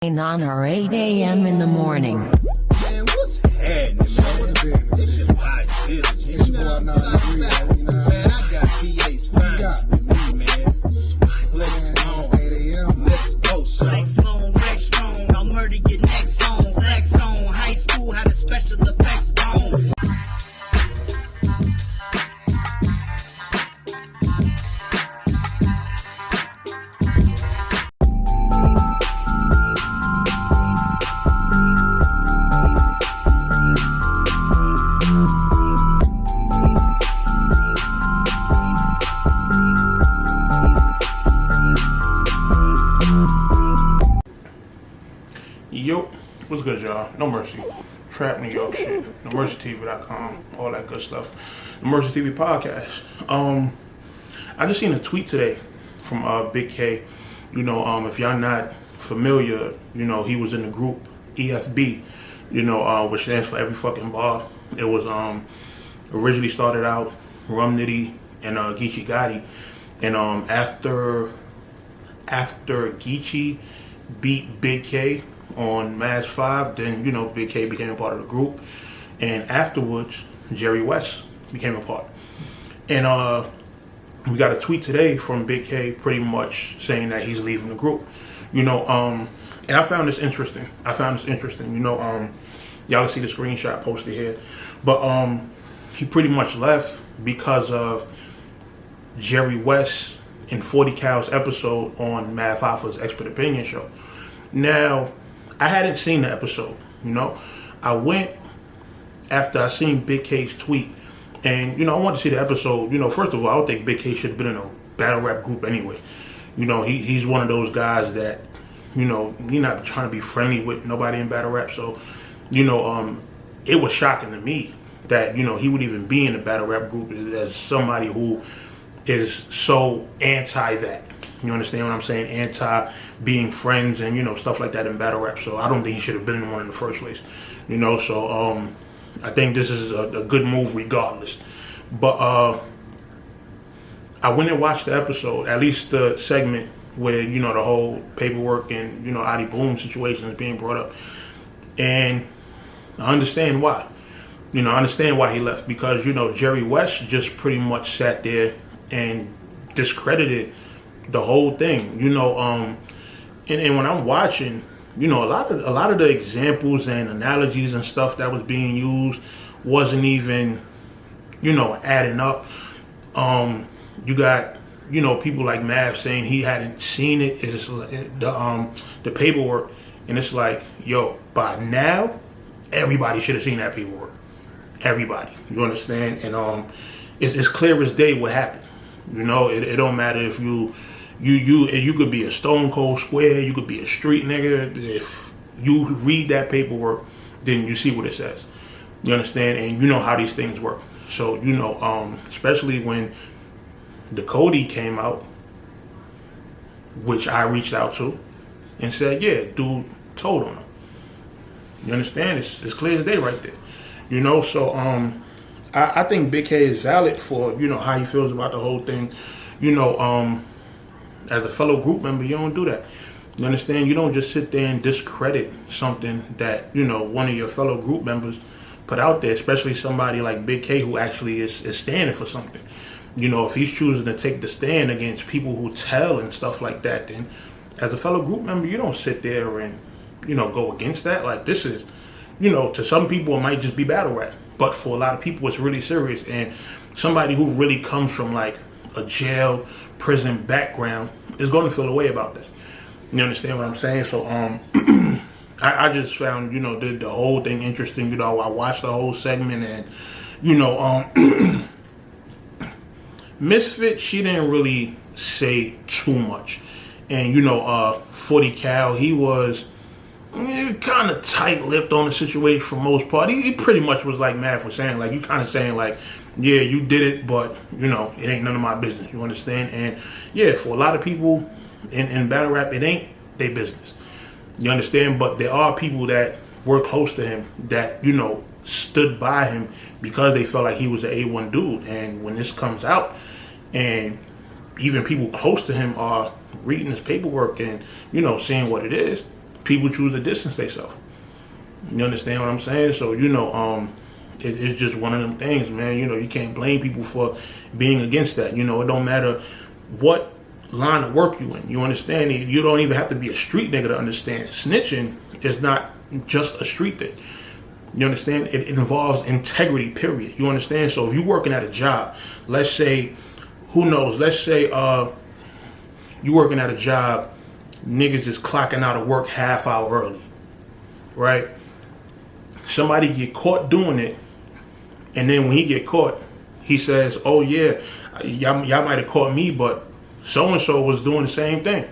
ANON or 8 a.m. in the morning. Man, what's happening, man? This is my business. You know, man, I got PA's finest with me, man. Let's go, son. Flex on, I'll murder your next song. Flex on, high school had a special effects on. Yo, what's good, y'all? No Mercy, Trap New York shit, NoMercyTV.com, all that good stuff. NoMercyTV Podcast. I just seen a tweet today from Bigg. You know, if y'all not familiar, you know, he was in the group EFB, you know, which stands for Every Fucking Bar. It was originally started out Rum Nitty and Geechee Gotti, and after Geechee beat Bigg K on Mass 5, then, you know, Bigg K became a part of the group, and afterwards Wess became a part. And we got a tweet today from Bigg K pretty much saying that he's leaving the group, you know, and I found this interesting. You know, y'all can see the screenshot posted here, but he pretty much left because of Wess in 40 Cal's episode on Math Hoffa's Expert Opinion show. Now, I hadn't seen the episode, you know. I went after I seen Bigg K's tweet, and, you know, I wanted to see the episode. You know, first of all, I don't think Bigg K should have been in a battle rap group anyway. You know, he's one of those guys that, you know, he's not trying to be friendly with nobody in battle rap. So, you know, it was shocking to me that, you know, he would even be in a battle rap group as somebody who is so anti that. You understand what I'm saying? Anti being friends and, you know, stuff like that in battle rap. So I don't think he should have been in one in the first place. You know, so I think this is a good move regardless. But I went and watched the episode, at least the segment where, you know, the whole paperwork and, you know, Adi Boom situation is being brought up. And I understand why. You know, I understand why he left. Because, you know, Wess just pretty much sat there and discredited the whole thing, you know, and when I'm watching, you know, a lot of the examples and analogies and stuff that was being used wasn't even, you know, adding up. You got, you know, people like Mav saying he hadn't seen it. It's the paperwork, and it's like, yo, by now, everybody should have seen that paperwork. Everybody, you understand? And it's clear as day what happened. You know, it don't matter if you could be a stone cold square, you could be a street nigga. If you read that paperwork, then you see what it says. You understand? And you know how these things work. So, you know, especially when the Cody came out, which I reached out to and said, yeah, dude told on him. You understand? It's clear as day right there. You know, so I think Bigg K is valid for, you know, how he feels about the whole thing. You know, as a fellow group member, you don't do that. You understand? You don't just sit there and discredit something that, you know, one of your fellow group members put out there, especially somebody like Bigg K who actually is standing for something. You know, if he's choosing to take the stand against people who tell and stuff like that, then as a fellow group member, you don't sit there and, you know, go against that. Like, this is, you know, to some people it might just be battle rap, but for a lot of people it's really serious. And somebody who really comes from like a jail, prison background is going to feel a way about this. You understand what I'm saying? So I just found, you know, the whole thing interesting. You know, I watched the whole segment, and, you know, Misfit, she didn't really say too much. And, you know, 40 Cal, he was kind of tight-lipped on the situation for most part. He pretty much was like Matt was saying, like, you kind of saying like, yeah, you did it, but, you know, it ain't none of my business. You understand? And yeah, for a lot of people in battle rap, it ain't their business. You understand? But there are people that were close to him that, you know, stood by him because they felt like he was an A1 dude. And when this comes out, and even people close to him are reading his paperwork and, you know, seeing what it is, people choose to distance themselves. You understand what I'm saying? So, it's just one of them things, man. You can't blame people for being against that. It don't matter what line of work you in. You understand? You don't even have to be a street nigga to understand. Snitching is not just a street thing. You understand? It involves integrity, period. You understand? So if you're working at a job, let's say, who knows? Let's say you working at a job, niggas just clocking out of work half hour early, right? Somebody get caught doing it, and then when he get caught, he says, "Oh yeah, y'all might have caught me, but so and so was doing the same thing."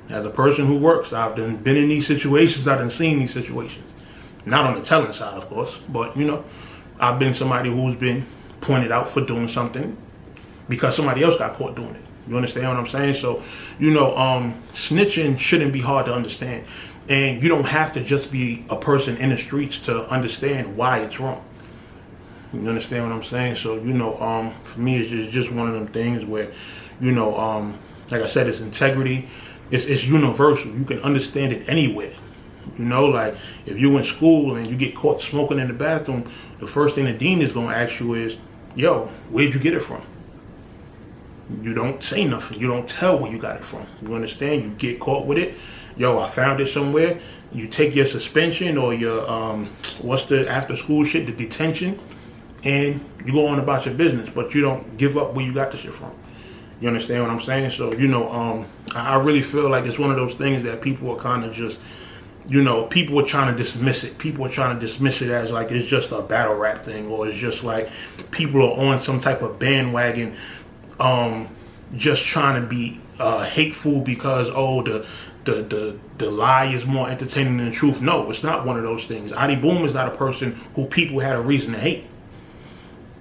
As a person who works, I've been in these situations. I've done seen these situations. Not on the telling side, of course, but I've been somebody who's been pointed out for doing something because somebody else got caught doing it. You understand what I'm saying? So, snitching shouldn't be hard to understand. And you don't have to just be a person in the streets to understand why it's wrong. You understand what I'm saying? So, for me, it's just one of them things where, like I said, it's integrity. It's universal. You can understand it anywhere. Like if you in school and you get caught smoking in the bathroom, the first thing the dean is going to ask you is, "Yo, where'd you get it from?" You don't say nothing. You don't tell where you got it from. You understand? You get caught with it. "Yo, I found it somewhere." You take your suspension or your what's the after school shit, the detention, and you go on about your business. But you don't give up where you got the shit from. You understand what I'm saying? So I really feel like it's one of those things that people are kind of just, people are trying to dismiss it. People are trying to dismiss it as like it's just a battle rap thing, or it's just like people are on some type of bandwagon, just trying to be hateful because the lie is more entertaining than the truth. No, it's not one of those things. Adi Boom is not a person who people had a reason to hate.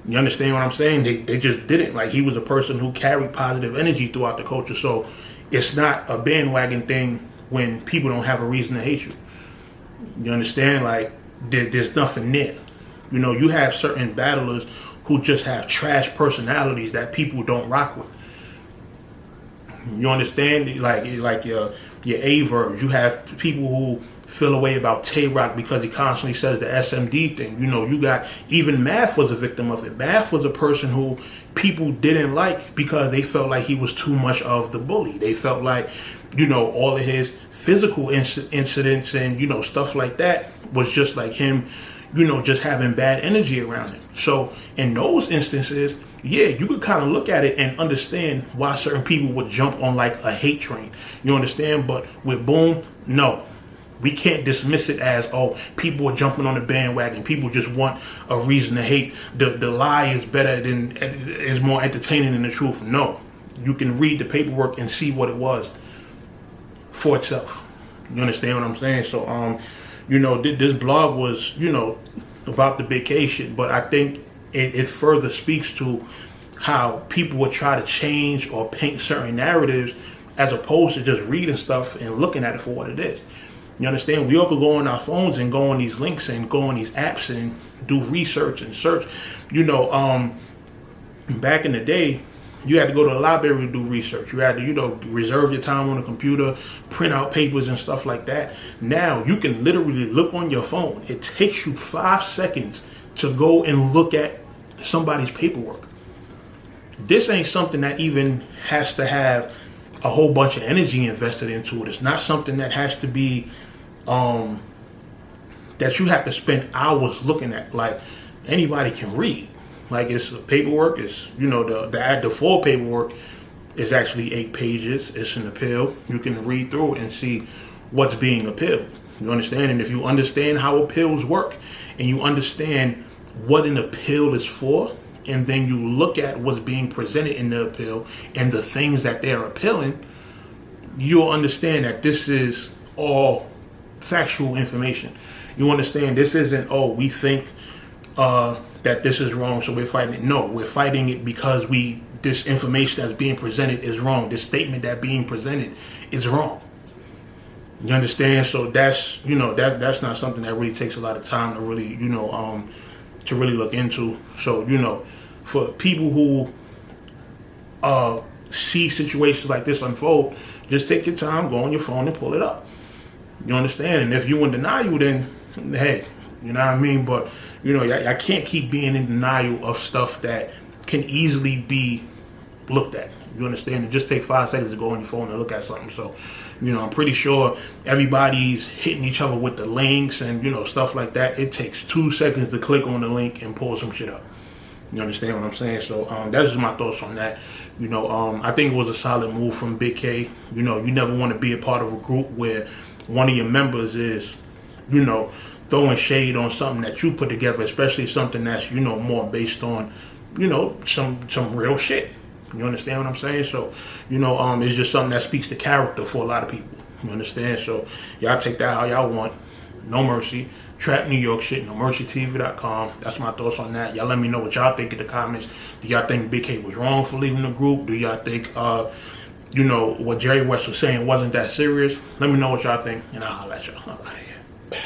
You understand what I'm saying? They just didn't. Like, he was a person who carried positive energy throughout the culture. So it's not a bandwagon thing when people don't have a reason to hate you. You understand? Like, there's nothing there. You have certain battlers who just have trash personalities that people don't rock with. You understand? Like your A-verbs. You have people who feel away about Tay-Rock because he constantly says the SMD thing. You got, even Math was a victim of it. Math was a person who people didn't like because they felt like he was too much of the bully. They felt like, all of his physical incidents and, stuff like that was just like him, just having bad energy around him. So in those instances, yeah, you could kind of look at it and understand why certain people would jump on like a hate train. You understand? But with Boom, no. We can't dismiss it as, people are jumping on the bandwagon. People just want a reason to hate. The lie is better than, is more entertaining than the truth. No. You can read the paperwork and see what it was for itself. You understand what I'm saying? So, this blog was, about the Bigg K shit, but I think it further speaks to how people would try to change or paint certain narratives as opposed to just reading stuff and looking at it for what it is. You understand? We all could go on our phones and go on these links and go on these apps and do research and search. Back in the day, you had to go to the library to do research. You had to, reserve your time on the computer, print out papers and stuff like that. Now, you can literally look on your phone. It takes you 5 seconds to go and look at somebody's paperwork. This ain't something that even has to have a whole bunch of energy invested into it. It's not something that has to be, that you have to spend hours looking at. Like, anybody can read. Like, it's paperwork. It's, the full paperwork is actually 8 pages. It's an appeal. You can read through it and see what's being appealed. You understand? And if you understand how appeals work and you understand what an appeal is for, and then you look at what's being presented in the appeal and the things that they're appealing, you'll understand that this is all factual information. You understand this isn't, we think that this is wrong, so we're fighting it. No, we're fighting it because this information that's being presented is wrong. This statement that's being presented is wrong. You understand? So that's, that's not something that really takes a lot of time to really, to really look into. So, for people who see situations like this unfold, just take your time, go on your phone and pull it up. You understand? And if you in denial, then hey, you know what I mean? But, you know, I can't keep being in denial of stuff that can easily be looked at. You understand? It just takes 5 seconds to go on your phone and look at something. So, you know, I'm pretty sure everybody's hitting each other with the links and, you know, stuff like that. It takes 2 seconds to click on the link and pull some shit up. You understand what I'm saying? So that's just my thoughts on that. You know, I think it was a solid move from Big K. You know, you never want to be a part of a group where one of your members is, you know, throwing shade on something that you put together, especially something that's, you know, more based on, you know, some real shit. You understand what I'm saying? So, you know, it's just something that speaks to character for a lot of people. You understand? So, y'all take that how y'all want. No Mercy. Trap New York shit. NoMercyTV.com. That's my thoughts on that. Y'all let me know what y'all think in the comments. Do y'all think Big K was wrong for leaving the group? Do y'all think, you know, what Jerry Wess was saying wasn't that serious? Let me know what y'all think, and I'll let y'all. All right.